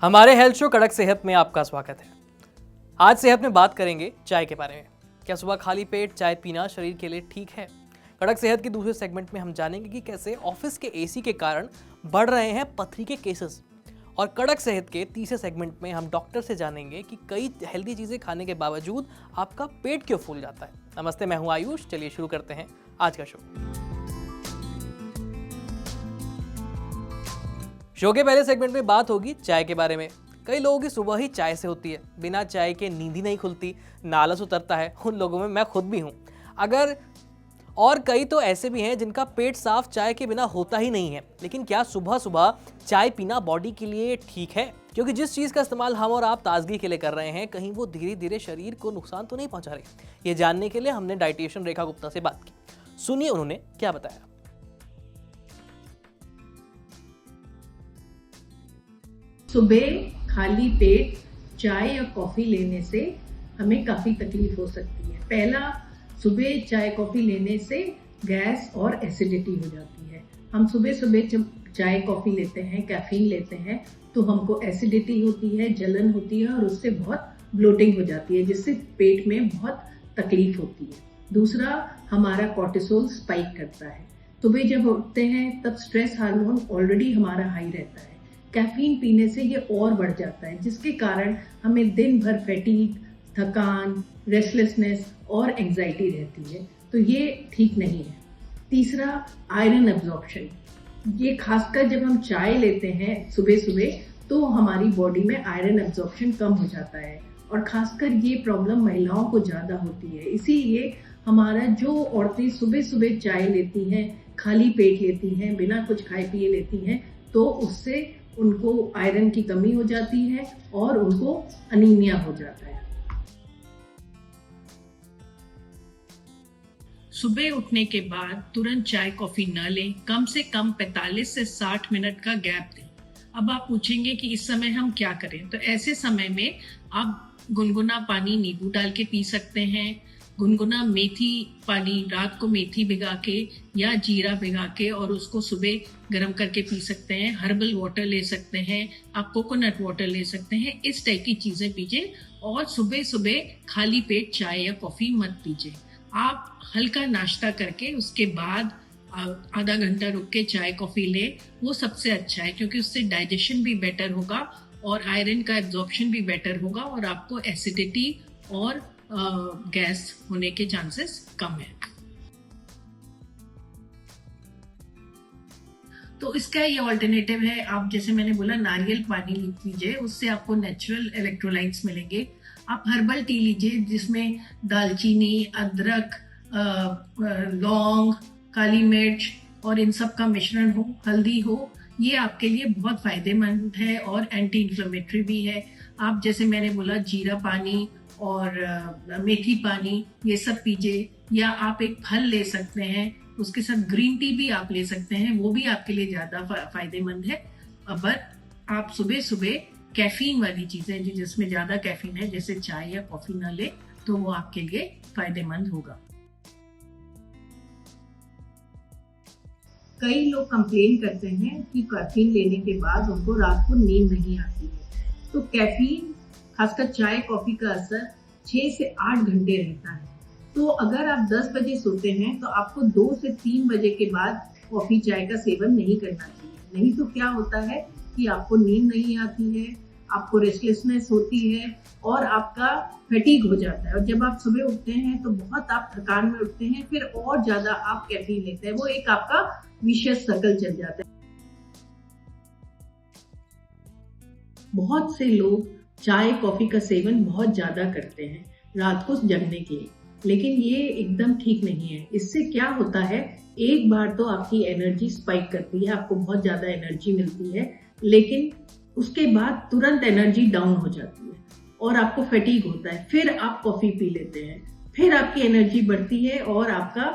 हमारे health show कड़क सेहत में आपका स्वागत है। आज सेहत में बात करेंगे चाय के बारे में। क्या सुबह खाली पेट चाय पीना शरीर के लिए ठीक है? कड़क सेहत के दूसरे सेगमेंट में हम जानेंगे कि कैसे ऑफिस के एसी के कारण बढ़ रहे हैं पथरी के केसेस। और कड़क सेहत के तीसरे सेगमेंट में हम डॉक्टर से जानेंगे कि कई हेल्दी चीजें खाने के बावजूद आपका पेट क्यों फूल जाता है। नमस्ते, मैं हूं आयुष। चलिए शुरू करते हैं आज का शो के पहले सेगमेंट में बात होगी चाय के बारे में। कई लोगों की सुबह ही चाय से होती है। बिना चाय के नींद ही नहीं खुलती, नालस उतरता है। उन लोगों में मैं खुद भी हूँ। और कई तो ऐसे भी हैं जिनका पेट साफ चाय के बिना होता ही नहीं है। लेकिन क्या सुबह सुबह चाय पीना बॉडी के लिए ठीक है? क्योंकि जिस चीज़ का इस्तेमाल हम और आप ताजगी के लिए कर रहे हैं, कहीं वो धीरे धीरे शरीर को नुकसान तो नहीं पहुंचा रही। ये जानने के लिए हमने डाइटिशियन रेखा गुप्ता से बात की। सुनिए उन्होंने क्या बताया। सुबह खाली पेट चाय या कॉफ़ी लेने से हमें काफ़ी तकलीफ हो सकती है। पहला, सुबह चाय कॉफ़ी लेने से गैस और एसिडिटी हो जाती है। हम सुबह सुबह जब चाय कॉफ़ी लेते हैं, कैफीन लेते हैं, तो हमको एसिडिटी होती है, जलन होती है और उससे बहुत ब्लोटिंग हो जाती है, जिससे पेट में बहुत तकलीफ होती है। दूसरा, हमारा कॉर्टिसोल स्पाइक करता है। सुबह जब उठते हैं तब स्ट्रेस हार्मोन ऑलरेडी हमारा हाई रहता है। कैफीन पीने से ये और बढ़ जाता है, जिसके कारण हमें दिन भर फैटीग, थकान, रेस्टलेसनेस और एंजाइटी रहती है। तो ये ठीक नहीं है। तीसरा, आयरन एब्जॉर्प्शन। ये खासकर जब हम चाय लेते हैं सुबह सुबह तो हमारी बॉडी में आयरन एब्जॉर्प्शन कम हो जाता है और खासकर ये प्रॉब्लम महिलाओं को ज़्यादा होती है। इसीलिए हमारा जो औरतें सुबह सुबह चाय लेती हैं, खाली पेट लेती हैं, बिना कुछ खाए पिए लेती हैं, तो उससे उनको आयरन की कमी हो जाती है और उनको अनीमिया हो जाता है। सुबह उठने के बाद तुरंत चाय कॉफी न लें। कम से कम 45 से 60 मिनट का गैप दें। अब आप पूछेंगे कि इस समय हम क्या करें? तो ऐसे समय में आप गुनगुना पानी नींबू डाल के पी सकते हैं। गुनगुना मेथी पानी, रात को मेथी भिगा के या जीरा भिगा के और उसको सुबह गर्म करके पी सकते हैं। हर्बल वाटर ले सकते हैं, आप कोकोनट वाटर ले सकते हैं। इस टाइप की चीज़ें पीजिए और सुबह सुबह खाली पेट चाय या कॉफ़ी मत पीजिए। आप हल्का नाश्ता करके उसके बाद आधा घंटा रुक के चाय कॉफ़ी ले, वो सबसे अच्छा है, क्योंकि उससे डाइजेशन भी बेटर होगा और आयरन का एब्जॉर्प्शन भी बेटर होगा और आपको एसिडिटी और गैस होने के चांसेस कम है। तो इसका ये ऑल्टरनेटिव है, आप जैसे मैंने बोला नारियल पानी लीजिए, उससे आपको नेचुरल इलेक्ट्रोलाइट्स मिलेंगे। आप हर्बल टी लीजिए जिसमें दालचीनी, अदरक, लौंग, काली मिर्च और इन सब का मिश्रण हो, हल्दी हो। ये आपके लिए बहुत फायदेमंद है और एंटी इन्फ्लेमेटरी भी है। आप जैसे मैंने बोला जीरा पानी और मेथी पानी, ये सब पीजिए। या आप एक फल ले सकते हैं, उसके साथ ग्रीन टी भी आप ले सकते हैं, वो भी आपके लिए ज़्यादा फायदेमंद है। अगर आप सुबह सुबह कैफीन वाली चीज़ें जिसमें ज़्यादा कैफीन है, जैसे चाय या कॉफ़ी ना ले, तो वो आपके लिए फायदेमंद होगा। कई लोग कंप्लेन करते हैं कि कैफीन लेने के बाद उनको रात को नींद नहीं आती है। तो कैफीन, खासकर चाय कॉफ़ी का असर 6 से 8 घंटे रहता है। तो अगर आप 10 बजे सोते हैं तो आपको 2 से 3 बजे के बाद कॉफ़ी चाय का सेवन नहीं करना चाहिए। नहीं तो क्या होता है कि आपको नींद नहीं आती है, आपको रेस्टलेसनेस होती है और आपका फैटीग हो जाता है। और जब आप सुबह उठते हैं तो बहुत आप थकान में उठते हैं, फिर और ज़्यादा आप कैफीन लेते हैं। वो एक आपका विशियस सर्कल चल जाता है। बहुत से लोग चाय कॉफ़ी का सेवन बहुत ज़्यादा करते हैं रात को जगने के लिए, लेकिन ये एकदम ठीक नहीं है। इससे क्या होता है, एक बार तो आपकी एनर्जी स्पाइक करती है, आपको बहुत ज़्यादा एनर्जी मिलती है, लेकिन उसके बाद तुरंत एनर्जी डाउन हो जाती है और आपको फैटीग होता है। फिर आप कॉफ़ी पी लेते हैं, फिर आपकी एनर्जी बढ़ती है और आपका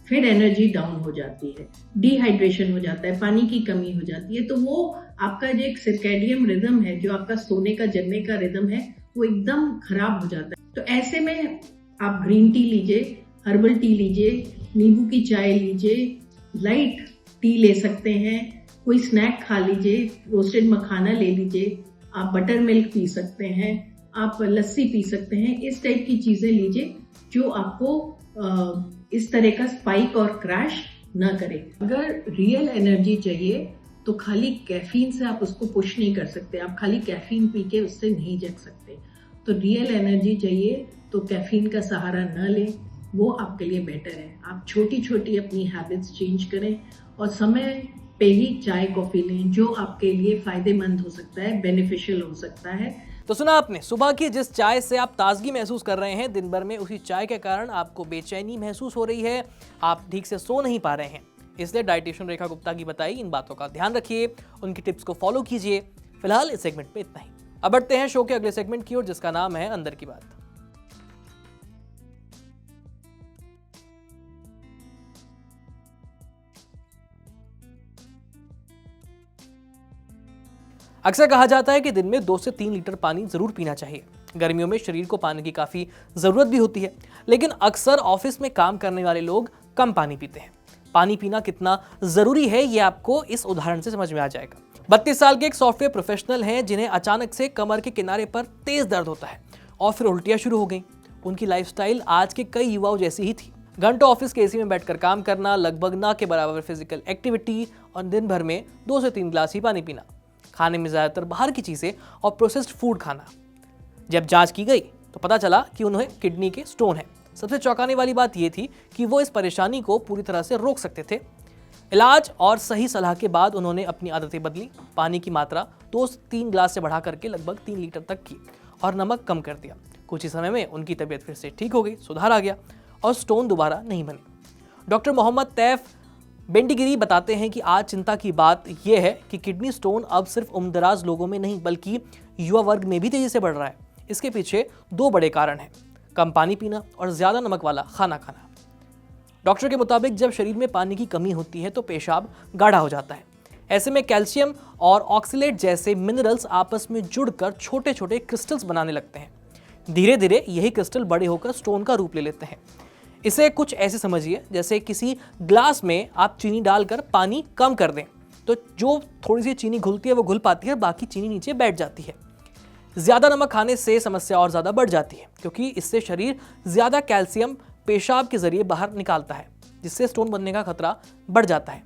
फिर एनर्जी डाउन हो जाती है, डिहाइड्रेशन हो जाता है, पानी की कमी हो जाती है। तो वो आपका जो एक सर्कैडियन रिदम है, जो आपका सोने का जगने का रिदम है, वो एकदम खराब हो जाता है। तो ऐसे में आप ग्रीन टी लीजिए, हर्बल टी लीजिए, नींबू की चाय लीजिए, लाइट टी ले सकते हैं, कोई स्नैक खा लीजिए, रोस्टेड मखाना ले लीजिए, आप बटर मिल्क पी सकते हैं, आप लस्सी पी सकते हैं। इस टाइप की चीज़ें लीजिए जो आपको इस तरह का स्पाइक और क्रैश ना करे। अगर रियल एनर्जी चाहिए तो खाली कैफीन से आप उसको पुश नहीं कर सकते, आप खाली कैफीन पी के उससे नहीं जग सकते। तो रियल एनर्जी चाहिए तो कैफीन का सहारा न लें, वो आपके लिए बेटर है। आप छोटी छोटी अपनी हैबिट्स चेंज करें और समय पे ही चाय कॉफ़ी लें, जो आपके लिए फ़ायदेमंद हो सकता है, बेनिफिशियल हो सकता है। तो सुना आपने, सुबह की जिस चाय से आप ताजगी महसूस कर रहे हैं, दिन भर में उसी चाय के कारण आपको बेचैनी महसूस हो रही है, आप ठीक से सो नहीं पा रहे हैं। इसलिए डाइटिशियन रेखा गुप्ता की बताई इन बातों का ध्यान रखिए, उनकी टिप्स को फॉलो कीजिए। फिलहाल इस सेगमेंट में इतना ही। अब बढ़ते हैं शो के अगले सेगमेंट की ओर, जिसका नाम है अंदर की बात। अक्सर कहा जाता है कि दिन में 2 से 3 लीटर पानी जरूर पीना चाहिए। गर्मियों में शरीर को पानी की काफी जरूरत भी होती है, लेकिन अक्सर ऑफिस में काम करने वाले लोग कम पानी पीते हैं। पानी पीना कितना जरूरी है, ये आपको इस उदाहरण से समझ में आ जाएगा। 32 साल के एक सॉफ्टवेयर प्रोफेशनल हैं, जिन्हें अचानक से कमर के किनारे पर तेज दर्द होता है और फिर उल्टियां शुरू हो गई। उनकी लाइफस्टाइल आज के कई युवाओं जैसी ही थी। घंटों ऑफिस के एसी में बैठकर काम करना, लगभग ना के बराबर फिजिकल एक्टिविटी और दिन भर में 2 से 3 गिलास ही पानी पीना। खाने में ज्यादातर बाहर की चीजें और प्रोसेस्ड फूड खाना। जब जांच की गई तो पता चला कि उन्हें किडनी के स्टोन है। सबसे चौंकाने वाली बात यह थी कि वो इस परेशानी को पूरी तरह से रोक सकते थे। इलाज और सही सलाह के बाद उन्होंने अपनी आदतें बदली, पानी की मात्रा 2 से 3 गिलास से बढ़ा करके लगभग 3 लीटर तक की और नमक कम कर दिया। कुछ ही समय में उनकी तबीयत फिर से ठीक हो गई, सुधार आ गया और स्टोन दोबारा नहीं बने। डॉक्टर मोहम्मद तैफ बेंडीगिरी बताते हैं कि आज चिंता की बात यह है कि किडनी स्टोन अब सिर्फ उम्रदराज लोगों में नहीं बल्कि युवा वर्ग में भी तेजी से बढ़ रहा है। इसके पीछे 2 बड़े कारण हैं, कम पानी पीना और ज्यादा नमक वाला खाना खाना। डॉक्टर के मुताबिक जब शरीर में पानी की कमी होती है तो पेशाब गाढ़ा हो जाता है। ऐसे में कैल्शियम और ऑक्सलेट जैसे मिनरल्स आपस में जुड़कर छोटे छोटे क्रिस्टल्स बनाने लगते हैं। धीरे धीरे यही क्रिस्टल बड़े होकर स्टोन का रूप ले लेते हैं। इसे कुछ ऐसे समझिए जैसे किसी ग्लास में आप चीनी डालकर पानी कम कर दें तो जो थोड़ी सी चीनी घुलती है वो घुल पाती है, बाकी चीनी नीचे बैठ जाती है। ज्यादा नमक खाने से समस्या और ज्यादा बढ़ जाती है, क्योंकि इससे शरीर ज्यादा कैल्शियम पेशाब के जरिए बाहर निकालता है, जिससे स्टोन बनने का खतरा बढ़ जाता है।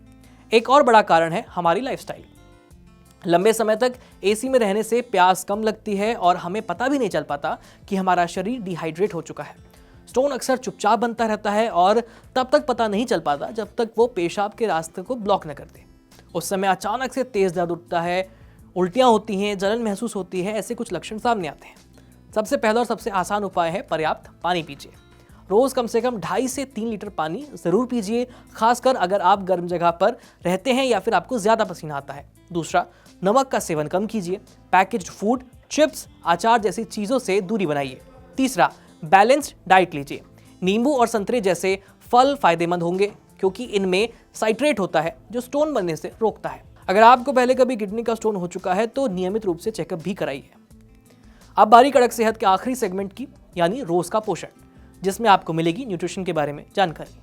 एक और बड़ा कारण है हमारी लाइफस्टाइल। लंबे समय तक एसी में रहने से प्यास कम लगती है और हमें पता भी नहीं चल पाता कि हमारा शरीर डिहाइड्रेट हो चुका है। स्टोन अक्सर चुपचाप बनता रहता है और तब तक पता नहीं चल पाता जब तक वो पेशाब के रास्ते को ब्लॉक न कर दे। उस समय अचानक से तेज दर्द उठता है, उल्टियां होती हैं, जलन महसूस होती है, ऐसे कुछ लक्षण सामने आते हैं। सबसे पहला और सबसे आसान उपाय है पर्याप्त पानी पीजिए। रोज कम से कम 2.5 से 3 लीटर पानी जरूर पीजिए, खासकर अगर आप गर्म जगह पर रहते हैं या फिर आपको ज्यादा पसीना आता है। दूसरा, नमक का सेवन कम कीजिए। पैकेज्ड फूड, चिप्स, अचार जैसी चीजों से दूरी बनाइए। तीसरा, बैलेंस्ड डाइट लीजिए। नींबू और संतरे जैसे फल फायदेमंद होंगे क्योंकि इनमें साइट्रेट होता है जो स्टोन बनने से रोकता है। अगर आपको पहले कभी किडनी का स्टोन हो चुका है तो नियमित रूप से चेकअप भी कराइए। अब बारी कड़क सेहत के आखिरी सेगमेंट की, यानी रोज का पोषण, जिसमें आपको मिलेगी न्यूट्रिशन के बारे में जानकारी।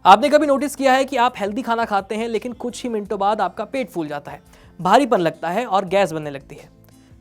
आपने कभी नोटिस किया है कि आप हेल्दी खाना खाते हैं लेकिन कुछ ही मिनटों बाद आपका पेट फूल जाता है, भारीपन लगता है और गैस बनने लगती है।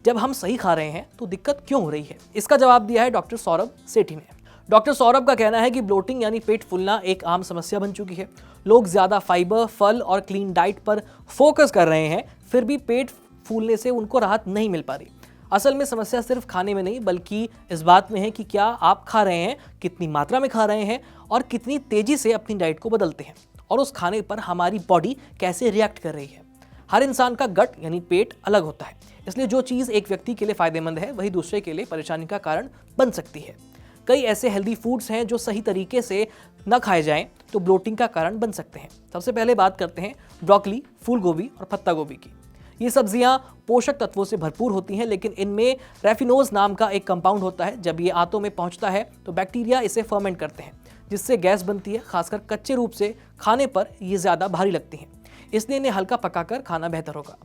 जब हम सही खा रहे हैं तो दिक्कत क्यों हो रही है? इसका जवाब दिया है डॉक्टर सौरभ सेठी ने। डॉक्टर सौरभ का कहना है कि ब्लोटिंग यानी पेट फूलना एक आम समस्या बन चुकी है। लोग ज्यादा फाइबर, फल और क्लीन डाइट पर फोकस कर रहे हैं, फिर भी पेट फूलने से उनको राहत नहीं मिल पा रही। असल में समस्या सिर्फ खाने में नहीं बल्कि इस बात में है कि क्या आप खा रहे हैं, कितनी मात्रा में खा रहे हैं और कितनी तेजी से अपनी डाइट को बदलते हैं, और उस खाने पर हमारी बॉडी कैसे रिएक्ट कर रही है। हर इंसान का गट यानी पेट अलग होता है, इसलिए जो चीज़ एक व्यक्ति के लिए फायदेमंद है वही दूसरे के लिए परेशानी का कारण बन सकती है। कई ऐसे हेल्दी फूड्स हैं जो सही तरीके से न खाए जाएं तो ब्लोटिंग का कारण बन सकते हैं। सबसे पहले बात करते हैं ब्रोकली, फूल गोभी और पत्ता गोभी की। ये सब्जियां पोषक तत्वों से भरपूर होती हैं, लेकिन इनमें रेफिनोज नाम का एक कंपाउंड होता है। जब ये आंतों में पहुंचता है तो बैक्टीरिया इसे फर्मेंट करते हैं, जिससे गैस बनती है। खासकर कच्चे रूप से खाने पर ये ज़्यादा भारी लगती हैं, इसलिए इन्हें हल्का पकाकर खाना बेहतर होगा।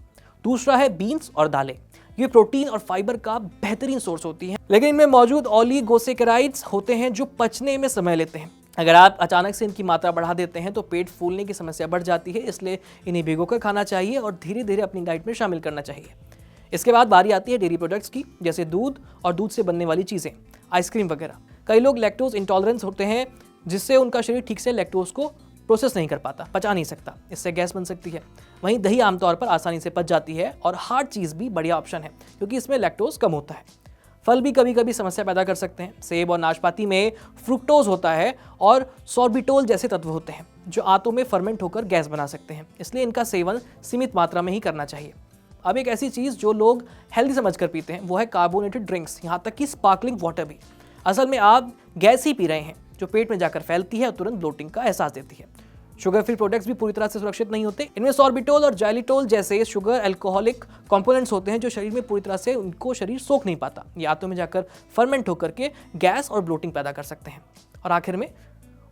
दूसरा है बीन्स और दालें। ये प्रोटीन और फाइबर का बेहतरीन सोर्स होती हैं, लेकिन इनमें मौजूद ओलिगोसेकेराइड्स होते हैं जो पचने में समय लेते हैं। अगर आप अचानक से इनकी मात्रा बढ़ा देते हैं तो पेट फूलने की समस्या बढ़ जाती है, इसलिए इन्हें भिगोकर खाना चाहिए और धीरे धीरे अपनी डाइट में शामिल करना चाहिए। इसके बाद बारी आती है डेयरी प्रोडक्ट्स की, जैसे दूध और दूध से बनने वाली चीज़ें, आइसक्रीम वगैरह। कई लोग लैक्टोज इंटॉलरेंस होते हैं, जिससे उनका शरीर ठीक से लैक्टोज को प्रोसेस नहीं कर पाता, पचा नहीं सकता, इससे गैस बन सकती है। वहीं दही आमतौर पर आसानी से पच जाती है और हार्ड चीज़ भी बढ़िया ऑप्शन है क्योंकि इसमें लैक्टोज कम होता है। फल भी कभी कभी समस्या पैदा कर सकते हैं। सेब और नाशपाती में फ्रुक्टोज होता है और सॉर्बिटोल जैसे तत्व होते हैं जो आंतों में फर्मेंट होकर गैस बना सकते हैं, इसलिए इनका सेवन सीमित मात्रा में ही करना चाहिए। अब एक ऐसी चीज़ जो लोग हेल्दी समझकर पीते हैं वो है कार्बोनेटेड ड्रिंक्स, यहाँ तक कि स्पार्कलिंग वाटर भी। असल में आप गैस ही पी रहे हैं जो पेट में जाकर फैलती है और तुरंत ब्लोटिंग का एहसास देती है। शुगर फ्री प्रोडक्ट्स भी पूरी तरह से सुरक्षित नहीं होते। इनमें सॉर्बिटोल और जाइलिटोल जैसे शुगर अल्कोहलिक कंपोनेंट्स होते हैं जो शरीर में पूरी तरह से उनको शरीर सोख नहीं पाता। ये आंतों में जाकर फर्मेंट होकर के गैस और ब्लोटिंग पैदा कर सकते हैं। और आखिर में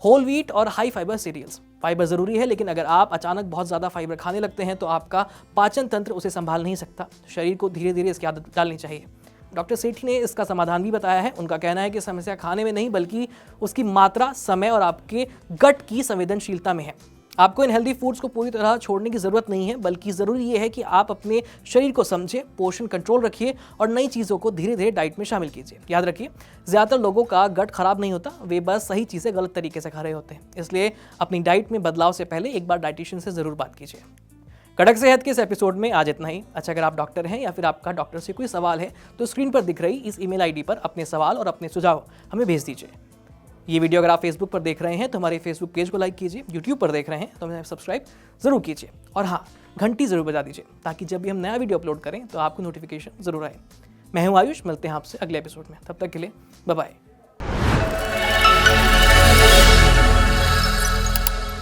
होल व्हीट और हाई फाइबर सीरियल्स। फाइबर ज़रूरी है, लेकिन अगर आप अचानक बहुत ज़्यादा फाइबर खाने लगते हैं तो आपका पाचन तंत्र उसे संभाल नहीं सकता। शरीर को धीरे धीरे इसकी आदत डालनी चाहिए। डॉक्टर सेठी ने इसका समाधान भी बताया है। उनका कहना है कि समस्या खाने में नहीं बल्कि उसकी मात्रा, समय और आपके गट की संवेदनशीलता में है। आपको इन हेल्दी फूड्स को पूरी तरह छोड़ने की ज़रूरत नहीं है, बल्कि ज़रूरी ये है कि आप अपने शरीर को समझें, पोषण कंट्रोल रखिए और नई चीज़ों को धीरे धीरे डाइट में शामिल कीजिए। याद रखिए, ज़्यादातर लोगों का गट खराब नहीं होता, वे बस सही चीज़ें गलत तरीके से खा रहे होते हैं। इसलिए अपनी डाइट में बदलाव से पहले एक बार डाइटिशियन से ज़रूर बात कीजिए। कड़क सेहत के इस एपिसोड में आज इतना ही। अच्छा, अगर आप डॉक्टर हैं या फिर आपका डॉक्टर से कोई सवाल है तो स्क्रीन पर दिख रही इस ईमेल आईडी पर अपने सवाल और अपने सुझाव हमें भेज दीजिए। ये वीडियो अगर आप फेसबुक पर देख रहे हैं तो हमारे फेसबुक पेज को लाइक कीजिए, यूट्यूब पर देख रहे हैं तो हमें सब्सक्राइब जरूर कीजिए और हाँ, घंटी जरूर बजा दीजिए ताकि जब भी हम नया वीडियो अपलोड करें तो आपको नोटिफिकेशन जरूर आए। मैं हूं आयुष, मिलते हैं आपसे अगले एपिसोड में। तब तक के लिए बाय बाय।